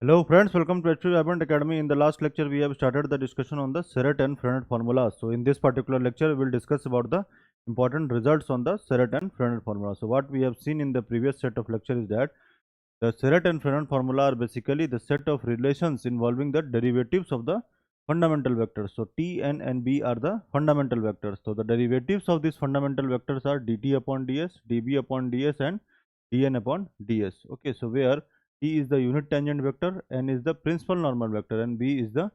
Hello friends, welcome to H2 Abundant Academy. In the last lecture, we have started the discussion on the Serret and Frenet formula. So in this particular lecture, we will discuss about the important results on the Serret and Frenet formula. So what we have seen in the previous set of lecture is that the Serret and Frenet formula are basically the set of relations involving the derivatives of the fundamental vectors. So T, N and B are the fundamental vectors. So the derivatives of these fundamental vectors are dt upon ds, db upon ds and dn upon ds. Okay, so where T is the unit tangent vector, N is the principal normal vector and B is the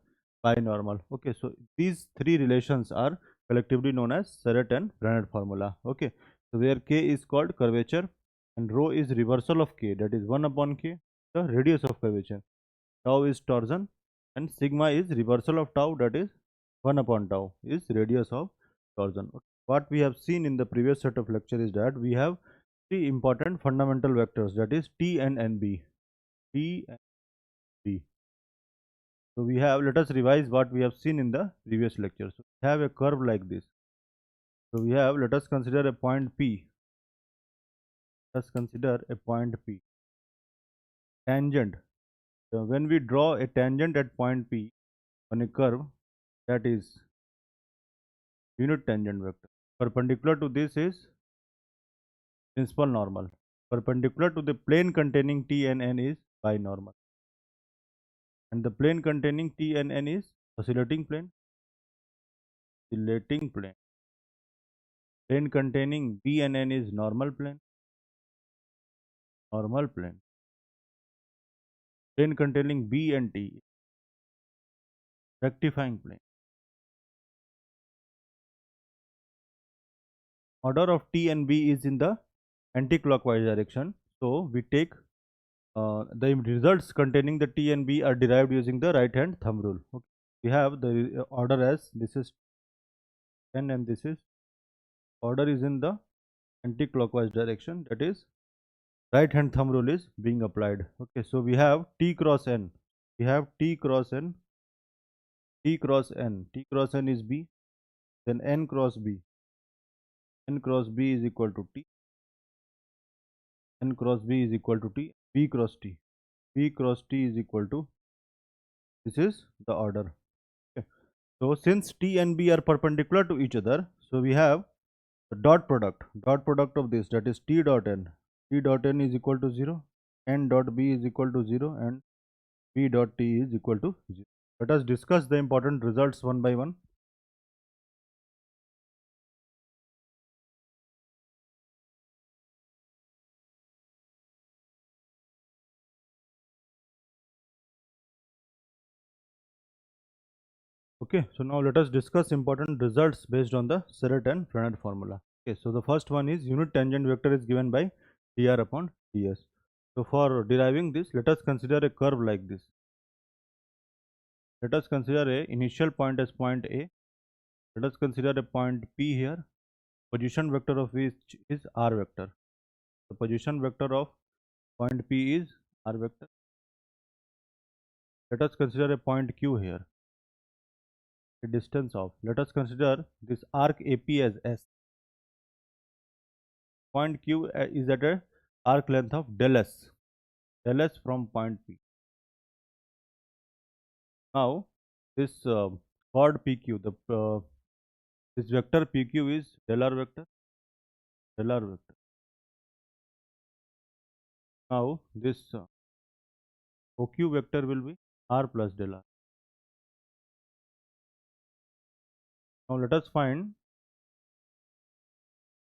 binormal. Okay, so these three relations are collectively known as Serret and Frenet formula. Okay, so where K is called curvature and rho is reversal of K, that is 1 upon K, the radius of curvature. Tau is torsion and sigma is reversal of tau, that is 1 upon tau is radius of torsion. Okay. What we have seen in the previous set of lecture is that we have three important fundamental vectors, that is T and NB. T and B. So we have, let us revise what we have seen in the previous lecture. So we have a curve like this. So we have, let us consider a point P. Let us consider a point P. Tangent. So when we draw a tangent at point P on a curve, that is unit tangent vector. Perpendicular to this is principal normal. Perpendicular to the plane containing T and N is binormal. And the plane containing T and N is oscillating plane. Oscillating plane. Plane containing B and N is normal plane. Normal plane. Plane containing B and T, rectifying plane. Order of T and B is in the anti-clockwise direction. So we take the results containing the T and B are derived using the right hand thumb rule. Okay. We have the order as this is N and this is order is in the anti-clockwise direction, that is right hand thumb rule is being applied. Okay, so we have T cross N. We have T cross N. T cross N. T cross N is B. Then N cross B. N cross B is equal to T. N cross B is equal to T. B cross T. B cross T is equal to, this is the order. Okay. So since T and B are perpendicular to each other, so we have the dot product of this, that is T dot N. T dot N is equal to 0. N dot B is equal to 0 and B dot T is equal to 0. Let us discuss the important results one by one. Okay, so now let us discuss important results based on the Serret and Frenet formula. Okay, so the first one is unit tangent vector is given by dr upon ds. So for deriving this, let us consider a curve like this. Let us consider a initial point as point A. Let us consider a point P here. Position vector of which is r vector. The position vector of point P is r vector. Let us consider a point Q here. The distance of, let us consider this arc AP as S. Point Q is at a arc length of del S from point P. Now this chord PQ, this vector PQ is del R vector. Now this OQ vector will be R plus del R. Now let us find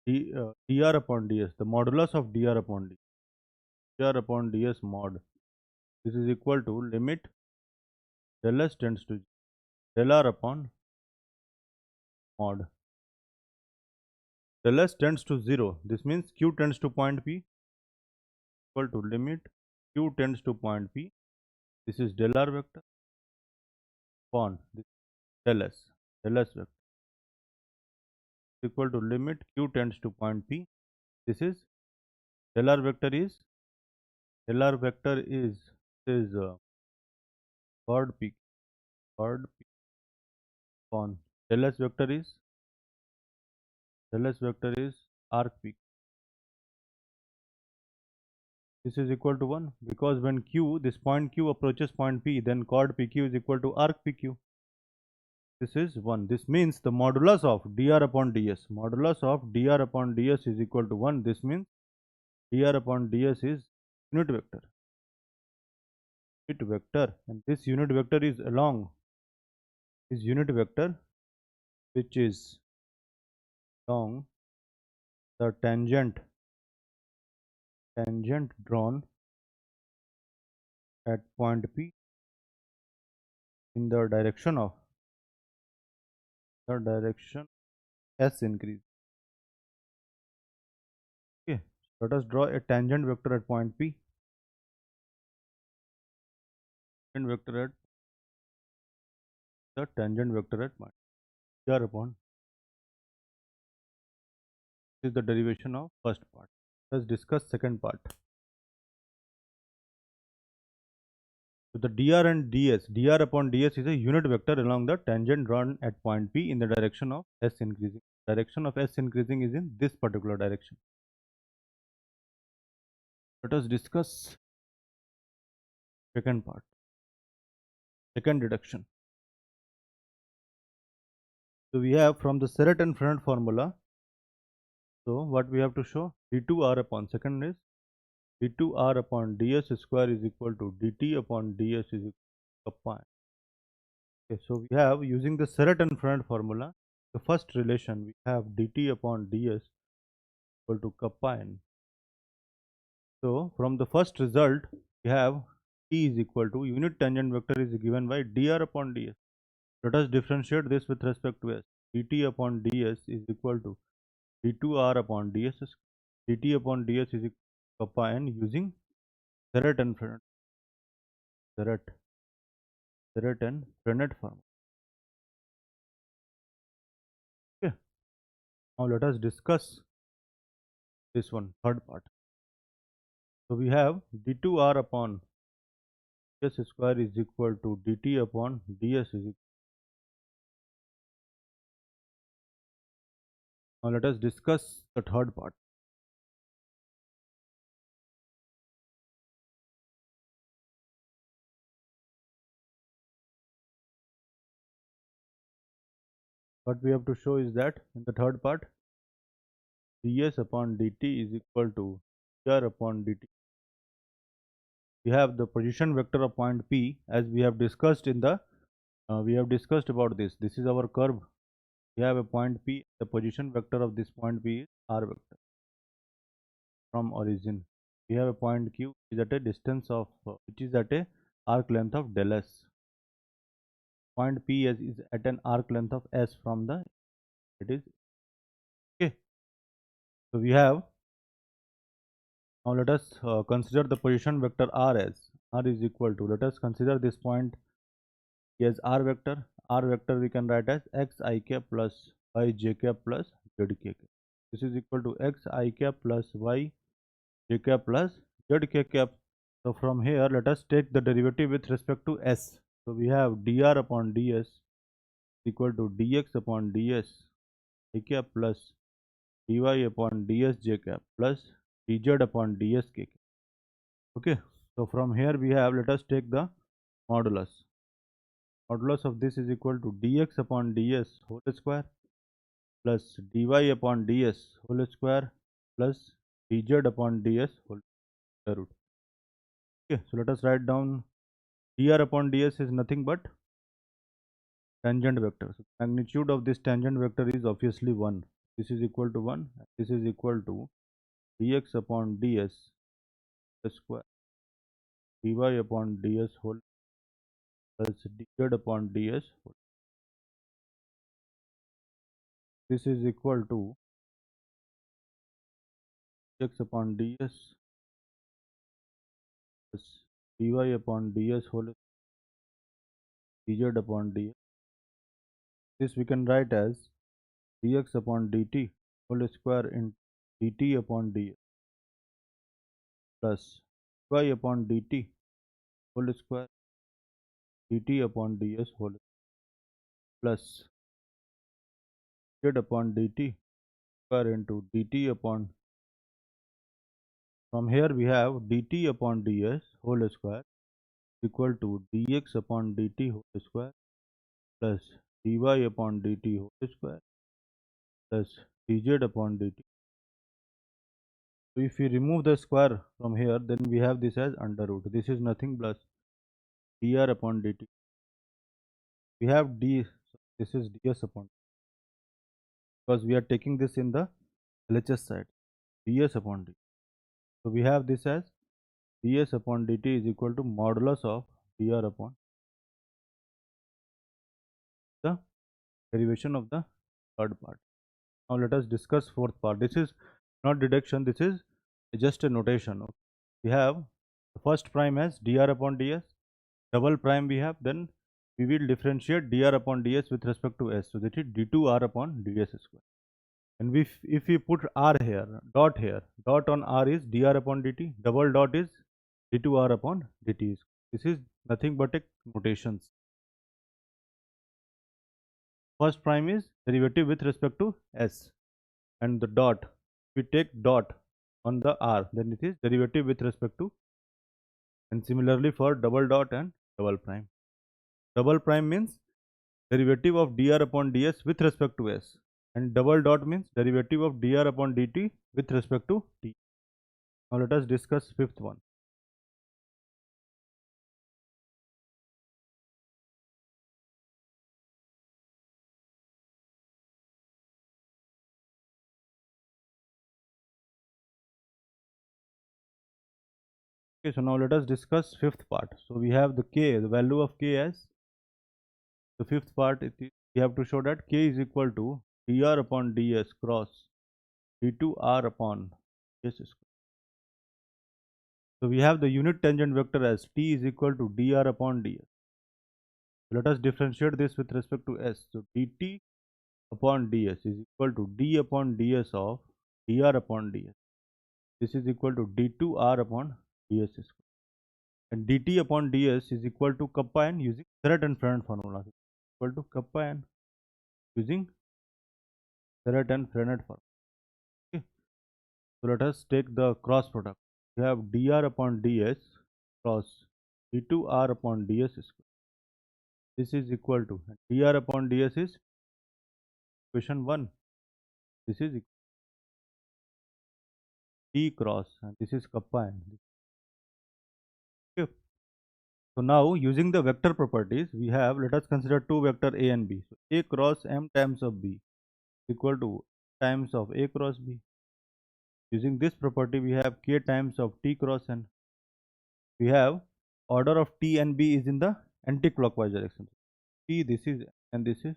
dr upon ds, the modulus of dr upon ds mod. This is equal to limit del S tends to del R upon mod. Del S tends to 0. This means Q tends to point P, equal to limit Q tends to point P. This is del R vector upon this del S vector equal to limit Q tends to point P. This is del R vector is is chord P upon del S vector is arc P. this is equal to 1 because when Q, this point Q approaches point P, then chord PQ is equal to arc PQ. This is 1. This means the modulus of dr upon ds. Modulus of dr upon ds is equal to 1. This means dr upon ds is unit vector. Unit vector, and this unit vector is along this unit vector which is along the tangent drawn at point P in the direction S increase. Okay, let us draw a tangent vector at point P. Tangent vector at the tangent vector at point dr upon. This is the derivation of first part. Let's discuss second part. So the dr and ds, dr upon ds is a unit vector along the tangent drawn at point P in the direction of S increasing. Direction of S increasing is in this particular direction. Let us discuss second part, second deduction. So we have from the Serret and Frenet's formula. So what we have to show, d2r upon, second is d2r upon ds square is equal to dt upon ds is equal to kappa. Okay, so we have using the Serret and Frenet's formula, the first relation we have dt upon ds equal to kappa n. So from the first result we have t is equal to unit tangent vector is given by dr upon ds. Let us differentiate this with respect to s. dt upon ds is equal to d2r upon ds. dt upon ds is equal to kappa n using Serret and Frenet. Serret and Frenet formula. Okay. Now let us discuss this one, third part. So we have d2r upon ds square is equal to dt upon ds is equal. Now let us discuss the third part. What we have to show is that in the third part, ds upon dt is equal to dr upon dt. We have the position vector of point P as we have discussed in the we have discussed about this. This is our curve. We have a point P. The position vector of this point P is r vector from origin. We have a point Q which is at a distance of which is at a arc length of del s. Point P is at an arc length of s from the it is okay. So we have now let us consider the position vector r as r is equal to, let us consider this point as r vector. R vector we can write as x I cap plus y j cap plus z k cap. This is equal to x I cap plus y j cap plus z k cap. So from here let us take the derivative with respect to s. So we have dr upon ds equal to dx upon ds I cap plus dy upon ds j cap plus dz upon ds k cap. Okay, so from here we have, let us take the modulus. Modulus of this is equal to dx upon ds whole square plus dy upon ds whole square plus dz upon ds whole square root. Okay, so let us write down dr upon ds is nothing but tangent vector. So magnitude of this tangent vector is obviously 1. This is equal to 1. This is equal to dx upon ds square dy upon ds whole plus dz upon ds whole. This is equal to dx upon ds plus dy upon ds whole dz upon ds. This we can write as dx upon dt whole square in dt upon ds plus dy upon dt whole square dt upon ds whole plus z upon dt square into dt upon From here we have dt upon ds whole square equal to dx upon dt whole square plus dy upon dt whole square plus dz upon dt. So if we remove the square from here, then we have this as under root. This is nothing plus dr upon dt. We have d, this is ds upon, because we are taking this in the LHS side, ds upon dt. So we have this as ds upon dt is equal to modulus of dr upon the derivation of the third part. Now let us discuss fourth part. This is not deduction, this is just a notation. We have the first prime as dr upon ds, double prime we have, then we will differentiate dr upon ds with respect to s. So that is d2r upon ds square. And if we put r here, dot on r is dr upon dt, double dot is d2r upon dt. This is nothing but a notations. First prime is derivative with respect to s, and the dot, we take dot on the r, then it is derivative with respect to, and similarly for double dot and double prime. Double prime means derivative of dr upon ds with respect to s, and double dot means derivative of dr upon dt with respect to t. Now let us discuss fifth one. Okay, so now let us discuss fifth part. So we have the k, the value of k as the fifth part. We have to show that k is equal to dr upon ds cross d2r upon ds square. So we have the unit tangent vector as t is equal to dr upon ds. Let us differentiate this with respect to s. So dt upon ds is equal to d upon ds of dr upon ds. This is equal to d2r upon ds square. And dt upon ds is equal to kappa n using Serret and Frennet formula. Equal to kappa n using Serret and Frennet formula. Okay. So let us take the cross product. We have dr upon ds cross d2r upon ds square. This is equal to dr upon ds is equation 1. This is d cross, and this is kappa n. Okay. So now using the vector properties, we have, let us consider two vector a and b. So a cross m times of b equal to times of a cross b. Using this property, we have k times of t cross n. We have order of t and b is in the anti-clockwise direction. T, this is, and this is,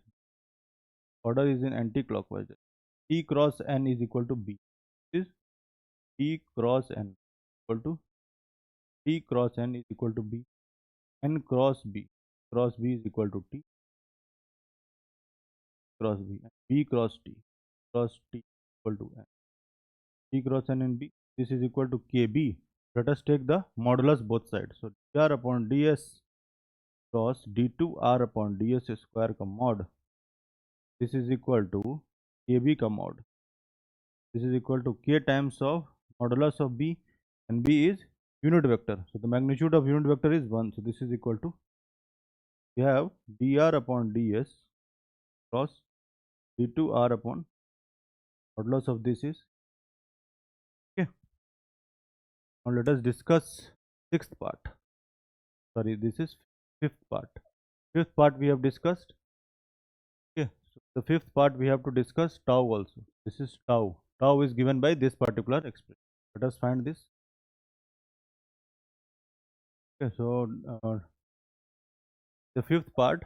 order is in anti-clockwise direction. T cross n is equal to b. This is t cross n equal to, t cross n is equal to b. N cross b is equal to t cross b, and b cross t equal to n. T cross n and b, this is equal to kb. Let us take the modulus both sides. So dr upon ds cross d2r upon ds square का mod, this is equal to kb का mod. This is equal to k times of modulus of b, and b is unit vector. So the magnitude of unit vector is 1. So this is equal to, we have dr upon ds cross d2r upon modulus of this is, okay. Now let us discuss sixth part. Sorry, this is fifth part. Fifth part we have discussed. Okay, so the fifth part we have to discuss tau also. This is tau. Tau is given by this particular expression. Let us find this. Okay, so the fifth part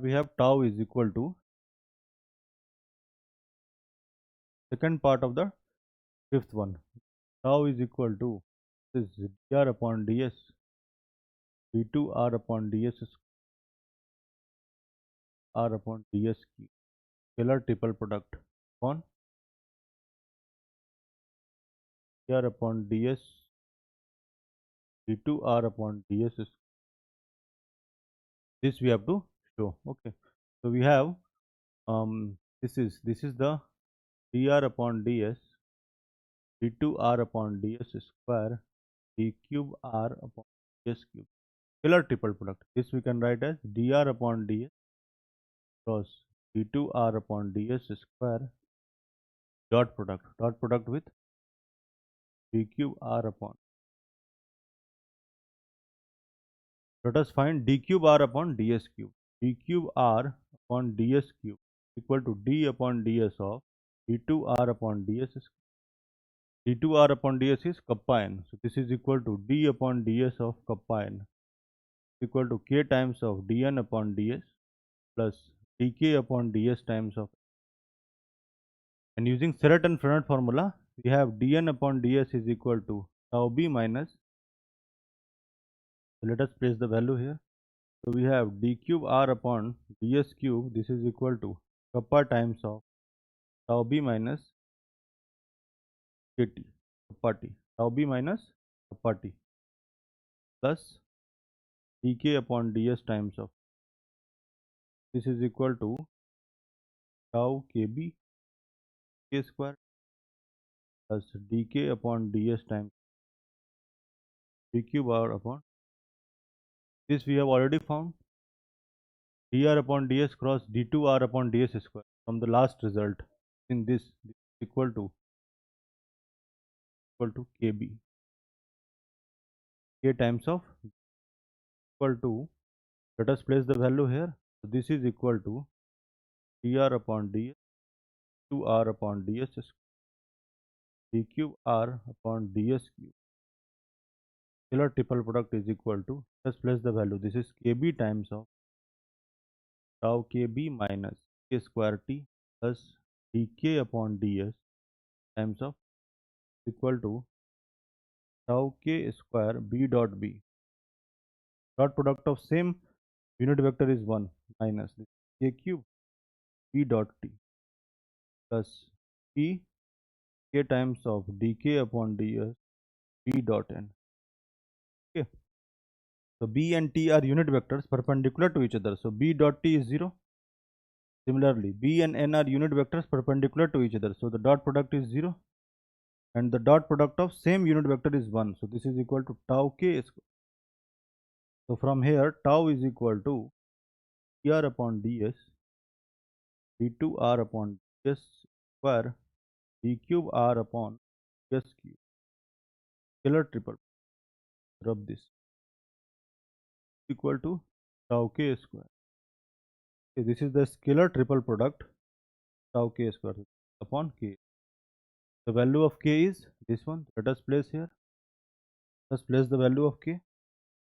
we have tau is equal to second part of the fifth one. Tau is equal to this is dr upon ds d2r upon ds r upon ds cube, scalar triple product upon dr upon ds d2r upon ds. This we have to show. Okay, so we have this is the dr upon ds d2 r upon ds square d cube r upon ds cube. Scalar triple product. This we can write as dr upon ds cross d2 r upon ds square dot product with d cube r upon. Let us find d cube r upon ds cube. D cube r upon ds cube equal to d upon ds of d2 r upon ds. d2 r upon ds is kappa n. So this is equal to d upon ds of kappa n equal to k times of dn upon ds plus dk upon ds times of. And using Serret and Frenet's formula, we have dn upon ds is equal to tau b minus. So let us place the value here. So we have d cube r upon ds cube. This is equal to kappa times of tau b minus kt kappa t. Tau b minus kappa t plus dk upon ds times of. This is equal to tau kb k square plus dk upon ds times d cube r upon. This we have already found. dr upon ds cross d2 r upon ds square from the last result. In this is equal to kb k times of equal to. Let us place the value here. So this is equal to dr upon ds 2r upon ds square d cube r upon ds cube. Scalar triple product is equal to, let's place the value. This is kb times of tau kb minus k square t plus dk upon ds times of equal to tau k square b dot b. Dot product of same unit vector is 1 minus this k cube b dot t plus p k times of dk upon ds b dot n. Okay. So b and t are unit vectors perpendicular to each other. So b dot t is 0. Similarly, b and n are unit vectors perpendicular to each other. So the dot product is 0. And the dot product of same unit vector is 1. So this is equal to tau k square. So from here, tau is equal to dr upon ds d2 r upon ds square d cube r upon ds cube. Scalar triple. Rub this equal to tau k square. Okay, this is the scalar triple product tau k square upon k. The value of k is this one. Let us place here. Let's place the value of k.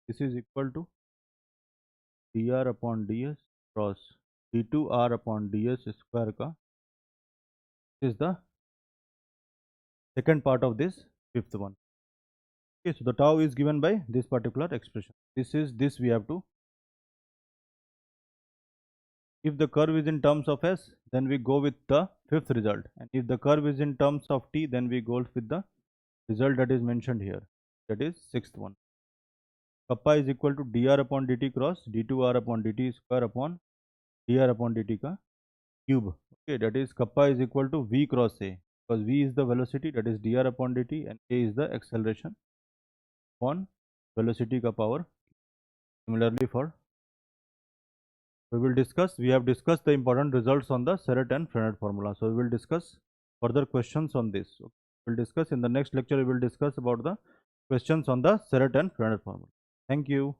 This is equal to dr upon ds cross d2 r upon ds square ka. This is the second part of this fifth one. Okay, so the tau is given by this particular expression. This we have to. If the curve is in terms of s, then we go with the fifth result, and if the curve is in terms of t, then we go with the result that is mentioned here, that is sixth one. Kappa is equal to dr upon dt cross d2r upon dt square upon dr upon dt ka cube. Okay, that is kappa is equal to v cross a, because v is the velocity, that is dr upon dt, and a is the acceleration upon velocity ka power. Similarly for we have discussed the important results on the Serret and Frenet's formula. So we will discuss further questions on this. So we will discuss in the next lecture. We will discuss about the questions on the Serret and Frenet's formula. Thank you.